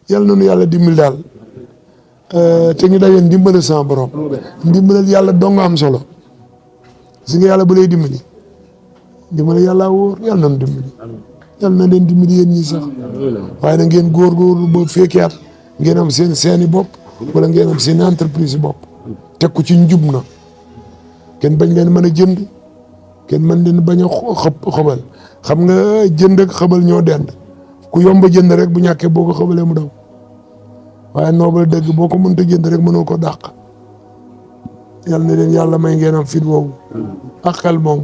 yàlla na nu yàlla dimbali daal te ñu daje ndimbal sama borom ndimbalal yàlla dong am solo si nga yàlla bu lay dimbali yàlla wóor yàlla na nu dimbali yàlla na leen dimbali yéen ñi sax waaye na ngeen góorgóorlu ba fekki at ngeen am seeni bopp wala ngeen am seen entreprise bopp teg ko ci njub na kenn bañ leen mën a jënd kenn mën leen bañ a xëbal xam nga jënd ak xëbal ñoo dend ku yomb jënd rek bu ñàkkee boo ko xëbalee mu daw waaye noobal dëgg boo ko mënta jënd rek mënoo ko dàq yàlla na leen yàlla may ngeen am fit woowu ak xel moom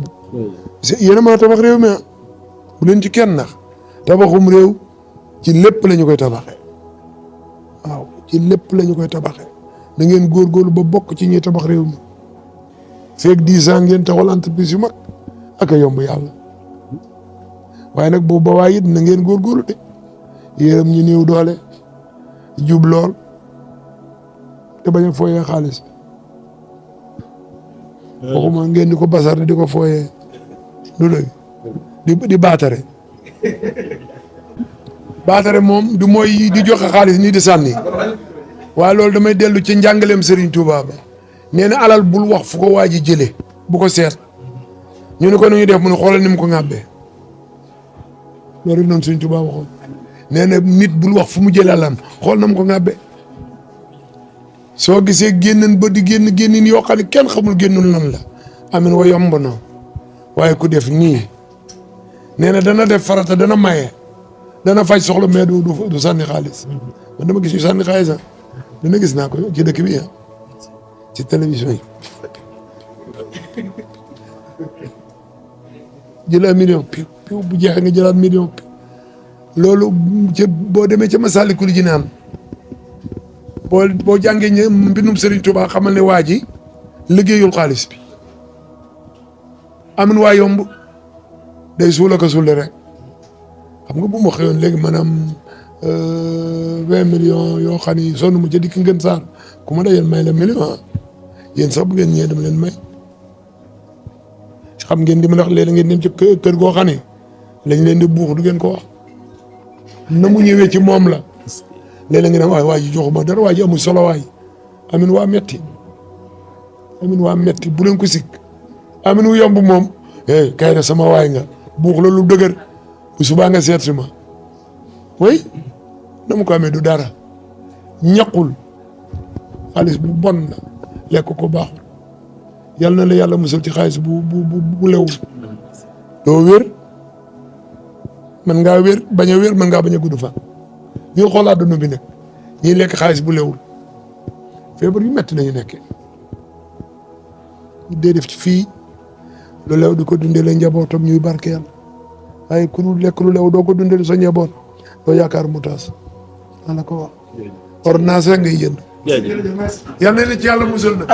yéen a mën a tabax réew mi bu leen ci kenn nax tabaxum réew ci lépp la ñu koy tabaxee waaw ci lépp la ñu koy tabaxee da ngeen góorgóorlu ba bokk ci ñuy tabax réew mi feeg 10 ans ngeen taxawal entreprise yu mag ak a yomb yàlla waaye nag boobu ba waaye it na ngeen góorgóorlu de yërëm ñu néew doole jub lool te bañ a fooyee xaalis waxuma ngeen di ko basar di ko fooyee du dëgg di baatare moom du mooy di joxe xaalis nii di sànni waaye loolu damay dellu ci njàngaleem Serigne Touba ba nee na alal bul wax fu ko waa ji jëlee bu ko seet ñu ne ko nu ñu def mu ne xoolal ni mu ko ŋàbbee loolu noonu Serigne Touba waxoon nee na nit bul wax fu mu jëlee alalam xool na mu ko ŋàbbee soo gisee génnan ba di génnin yoo xam ne kenn xamul génnul nan la amin wa yomb na waaye ku def nii nee na dana def farata dana maye dana faj soxla mais du sànni xaalis man dama gis ñu sànni xaalis dana gis naa ko ci dëkk bi ci télévision yi jël un million piw bu jeexee nga jëlaat million piw loolu ci boo demee ca Masaalikul Jinaan boo jàngee mbindum Serigne Touba xamal ne waa ji liggéeyul xaalis bi amin waa yomb day suul ak a suule rek xam nga bu ma xëyoon léegi maanaam 20 millions yoo xam ni sonn mu ca dikk ngeen saar ku ma dajeel may la million yéen sax bu ngeen ñëwee dama leen may xam ngeen di ma wax léeg-léeg ngeen dem ci kër goo xam ne lañ leen di buux du ngeen ko wax na mu ñëwee ci moom la léeg-léeg ngeen am waa ji joxuma dara waa ji amul solo waay amin waa metti bu leen ko sikk amin wu yomb moom kay na sama waay nga buux la lu dëgër bu subaa nga seet si ma way na mu ko amee du dara ñaqul xaalis bu bon la lekk ko baaxul yal na la yàlla musal ci xaalis bu lewul doo wér mën ngaa wér bañ a wér mën ngaa bañ a gudd fan ñu xool àdduna bi nag ñiy lekk xaalis bu lewul feebar yu metti nañu nekkee dee def ci fii lu lew di ko dundee la njabootam ñuy barkeel waaye ku dul lekk lu lew doo ko dundee sa njaboot doo yaakaar mu taas ala ko wax ordonnance rek ngay jënd yal na la ci yàlla musal na